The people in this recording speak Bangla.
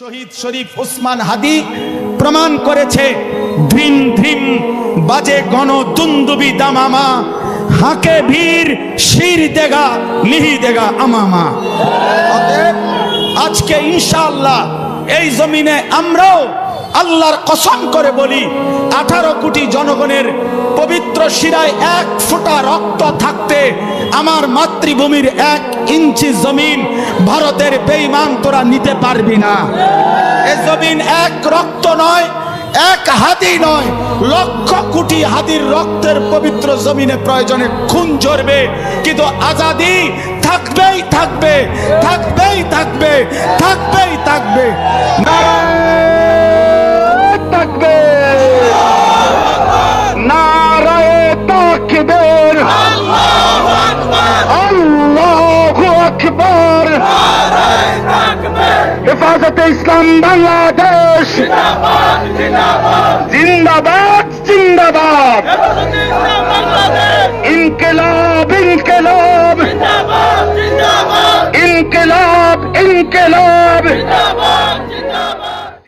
শহীদ শরীফ ওসমান হাদি প্রমাণ করেছে ধ্রিম ধ্রিম বাজে গণ দুন্দুবি দামামা হাকে ভীর শির দেগা লিহি দেগা আমামা। আজকে ইনশাআল্লাহ এই জমিনে আমরাও আল্লাহর কসম করে বলি 18 কোটি জনগণের পবিত্র শিরায় এক ফোঁটা রক্ত থাকতে আমার মাতৃভূমির 1 ইঞ্চি জমিন ভারতের বেঈমান তোরা নিতে পারবি না। এই জমিন এক রক্ত নয়, এক হাদি নয়, লক্ষ কোটি হাদির রক্তের পবিত্র জমিনে প্রয়োজনে খুন ঝরবে, কিন্তু আজাদি থাকবেই থাকবে, থাকবেই থাকবে, থাকবেই থাকবে। হেফাজতে ইসলাম বাংলাদেশ জিন্দাবাদ জিন্দাবাদ, ইনকিলাব ইনকিলাব, ইনকিলাব ইনকিলাব।